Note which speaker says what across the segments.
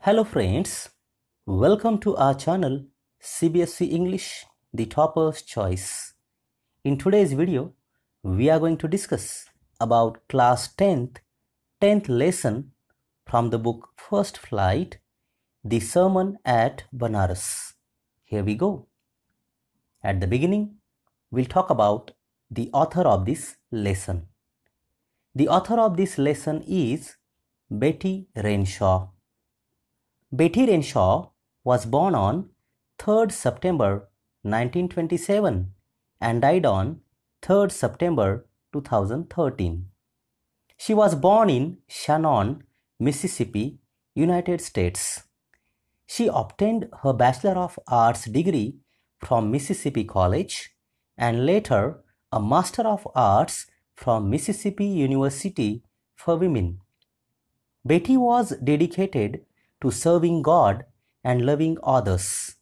Speaker 1: Hello friends, welcome to our channel Cbse English, the topper's choice. In today's video, we are going to discuss about class 10th lesson from the book First Flight, the sermon at Benares. Here we go. At the beginning, we'll talk about the author of this lesson. The author of this lesson is Betty Renshaw. Betty Renshaw was born on 3rd September 1927 and died on 3rd September 2013. She was born in Shannon, Mississippi, United States. She obtained her Bachelor of Arts degree from Mississippi College and later a Master of Arts from Mississippi University for Women. Betty was dedicated to serving God and loving others,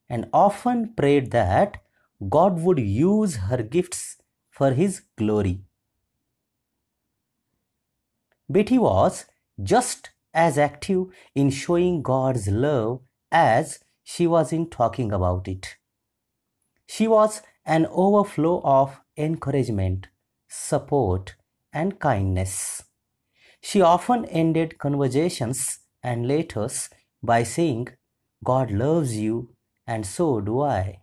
Speaker 1: and often prayed that God would use her gifts for His glory. Betty was just as active in showing God's love as she was in talking about it. She was an overflow of encouragement, support, and kindness. She often ended conversations and letters by saying, "God loves you and so do I."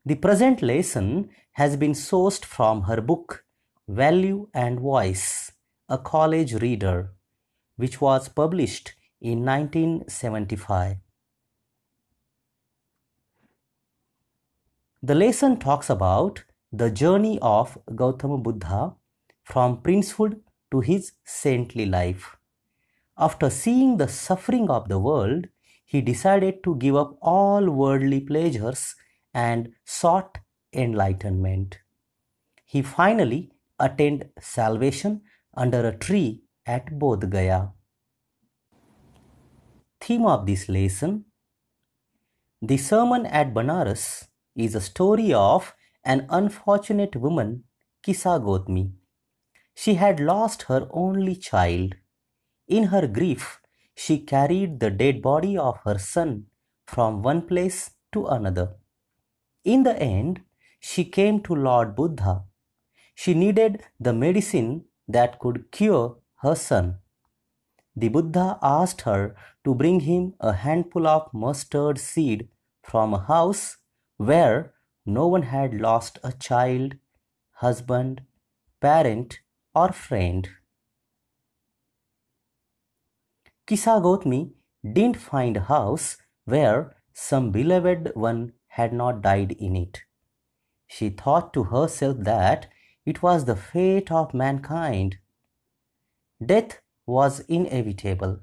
Speaker 1: The present lesson has been sourced from her book Value and Voice, a College Reader, which was published in 1975. The lesson talks about the journey of Gautama Buddha from princehood to his saintly life. After seeing the suffering of the world, he decided to give up all worldly pleasures and sought enlightenment. He finally attained salvation under a tree at Bodh Gaya. Theme of this lesson: the sermon at Benares is a story of an unfortunate woman, Kisa Gotmi. She had lost her only child. In her grief, she carried the dead body of her son from one place to another. In the end, she came to Lord Buddha. She needed the medicine that could cure her son. The Buddha asked her to bring him a handful of mustard seed from a house where no one had lost a child, husband, parent, or friend. Kisa Gotmi didn't find a house where some beloved one had not died in it. She thought to herself that it was the fate of mankind. Death was inevitable.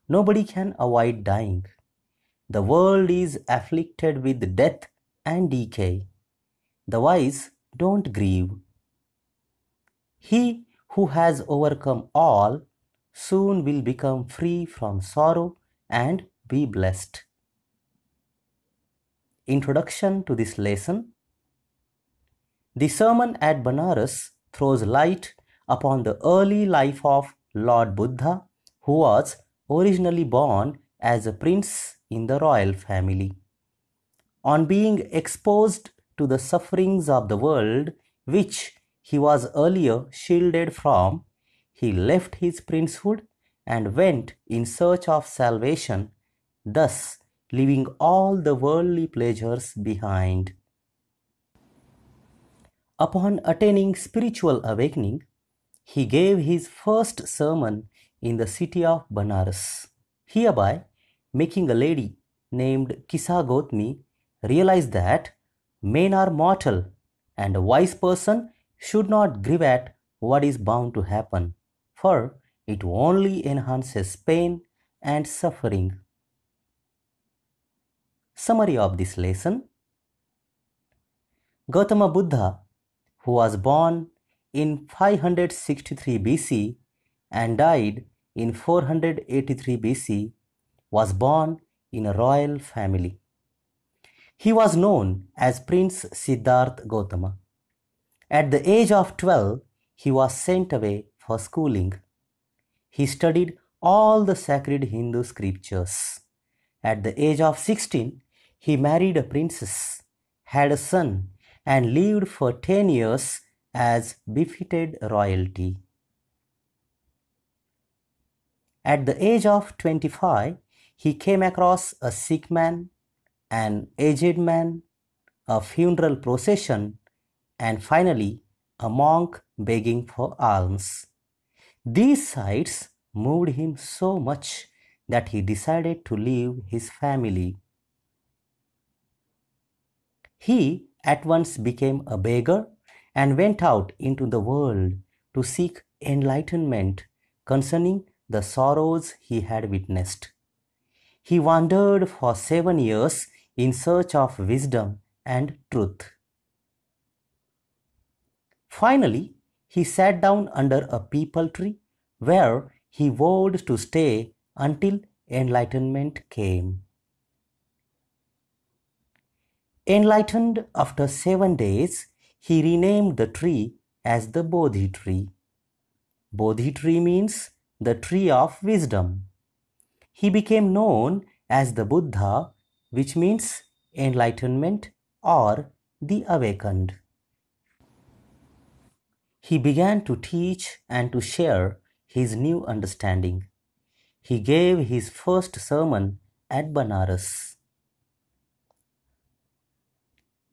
Speaker 1: Nobody can avoid dying. The world is afflicted with death and decay. The wise don't grieve. He who has overcome all soon will become free from sorrow and be blessed. Introduction to this lesson. The sermon at Benares throws light upon the early life of Lord Buddha, who was originally born as a prince in the royal family. On being exposed to the sufferings of the world, which he was earlier shielded from, he left his princehood and went in search of salvation, thus leaving all the worldly pleasures behind. Upon attaining spiritual awakening, he gave his first sermon in the city of Benares. Hereby, making a lady named Kisa Gotmi realize that men are mortal and a wise person should not grieve at what is bound to happen, for it only enhances pain and suffering. Summary of this lesson. Gautama Buddha, who was born in 563 BC and died in 483 BC, was born in a royal family. He was known as Prince Siddhartha Gautama. At the age of 12, he was sent away for schooling. He studied all the sacred Hindu scriptures. At the age of 16, he married a princess, had a son, and lived for 10 years as befitted royalty. At the age of 25, he came across a sick man, an aged man, a funeral procession, and finally a monk begging for alms. These sights moved him so much that he decided to leave his family. He at once became a beggar and went out into the world to seek enlightenment concerning the sorrows he had witnessed. He wandered for 7 years in search of wisdom and truth. Finally, he sat down under a peepal tree where he vowed to stay until enlightenment came. Enlightened after 7 days, he renamed the tree as the Bodhi tree. Bodhi tree means the tree of wisdom. He became known as the Buddha, which means enlightenment or the awakened. He began to teach and to share his new understanding. He gave his first sermon at Benares.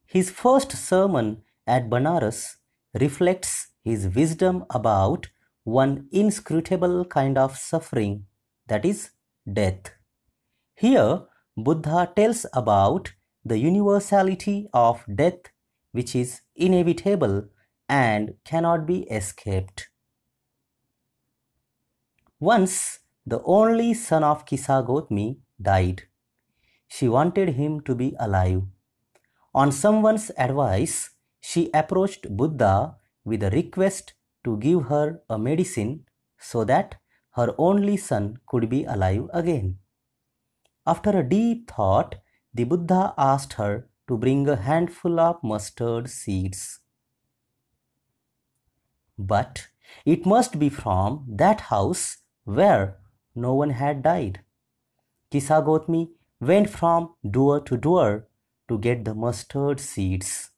Speaker 1: His first sermon at Benares reflects his wisdom about one inscrutable kind of suffering, that is, death. Here, Buddha tells about the universality of death, which is inevitable and cannot be escaped. Once, the only son of Cbse died. She wanted him to be alive. On someone's advice, she approached Buddha with a request to give her a medicine so that her only son could be alive again. After a deep thought, the Buddha asked her to bring a handful of mustard seeds. But it must be from that house where no one had died. Cbse went from door to door to get the mustard seeds.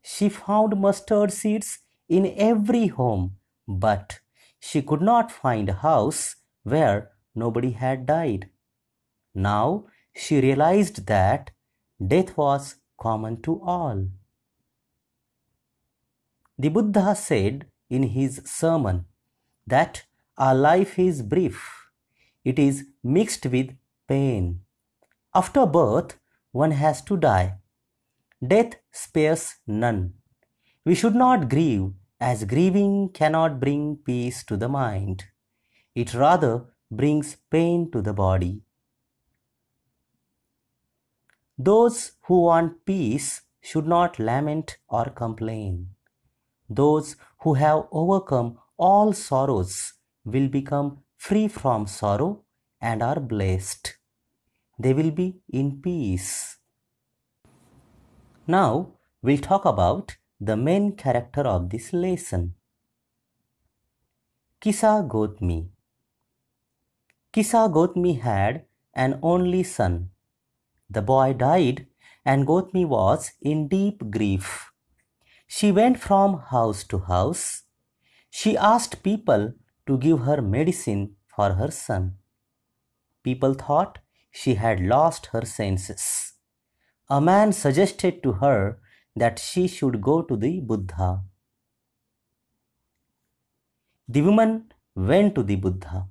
Speaker 1: She found mustard seeds in every home, but she could not find a house where nobody had died. Now she realized that death was common to all. The Buddha said in his sermon that our life is brief. It is mixed with pain. After birth, one has to die. Death spares none. We should not grieve, as grieving cannot bring peace to the mind. It rather brings pain to the body. Those who want peace should not lament or complain. Those who have overcome all sorrows will become free from sorrow and are blessed. They will be in peace. Now we'll talk about the main character of this lesson. Cbse. Cbse had an only son. The boy died and Gotmi was in deep grief. She went from house to house. She asked people to give her medicine for her son. People thought she had lost her senses. A man suggested to her that she should go to the Buddha. The woman went to the Buddha.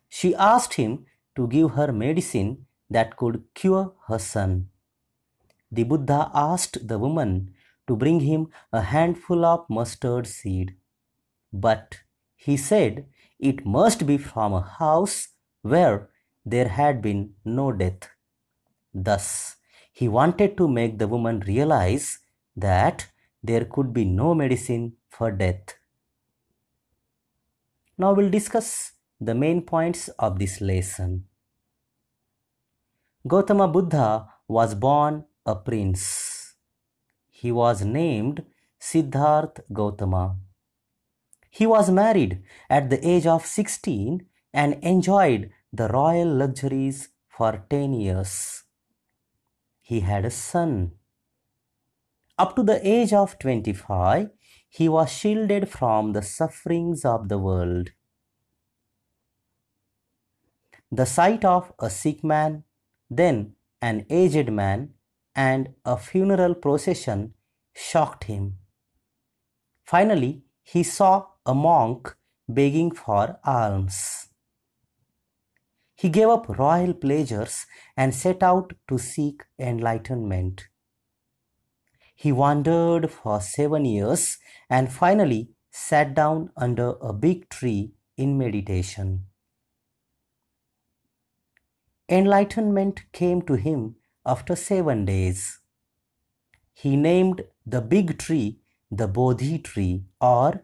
Speaker 1: She asked him to give her medicine that could cure her son. The Buddha asked the woman to bring him a handful of mustard seed. But he said it must be from a house where there had been no death. Thus, he wanted to make the woman realize that there could be no medicine for death. Now we'll discuss the main points of this lesson. Gautama Buddha was born a prince. He was named Siddhartha Gautama. He was married at the age of 16 and enjoyed the royal luxuries for 10 years. He had a son. Up to the age of 25, he was shielded from the sufferings of the world. The sight of a sick man, then an aged man, and a funeral procession shocked him. Finally, he saw a monk begging for alms. He gave up royal pleasures and set out to seek enlightenment. He wandered for 7 years and finally sat down under a big tree in meditation. Enlightenment came to him after 7 days. He named the big tree the Bodhi tree or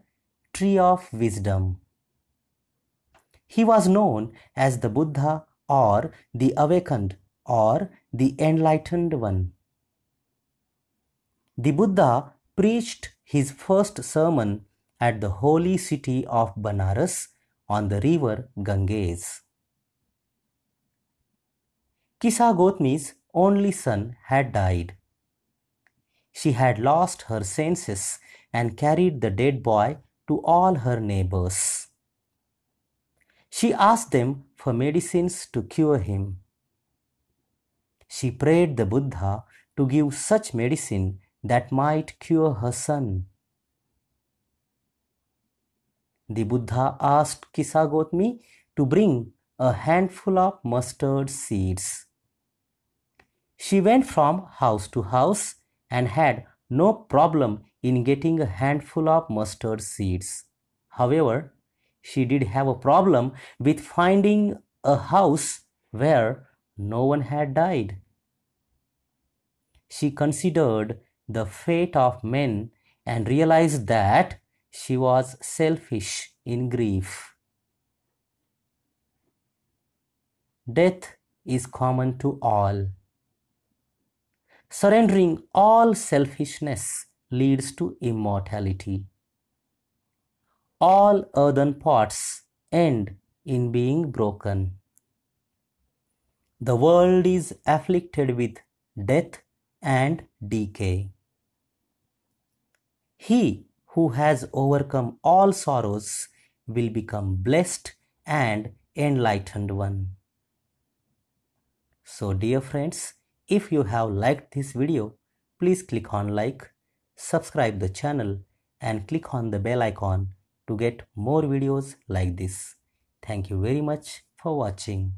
Speaker 1: tree of wisdom. He was known as the Buddha or the awakened or the enlightened one. The Buddha preached his first sermon at the holy city of Benares on the river Ganges. Kisa Gotami's only son had died. She had lost her senses and carried the dead boy to all her neighbors. She asked them for medicines to cure him. She prayed the Buddha to give such medicine that might cure her son. The Buddha asked Kisa Gotami to bring a handful of mustard seeds. She went from house to house and had no problem in getting a handful of mustard seeds. However, she did have a problem with finding a house where no one had died. She considered the fate of men and realized that she was selfish in grief. Death is common to all. Surrendering all selfishness leads to immortality. All earthen pots end in being broken. The world is afflicted with death and decay. He who has overcome all sorrows will become blessed and enlightened one. So dear friends, if you have liked this video, please click on like, subscribe the channel and click on the bell icon to get more videos like this. Thank you very much for watching.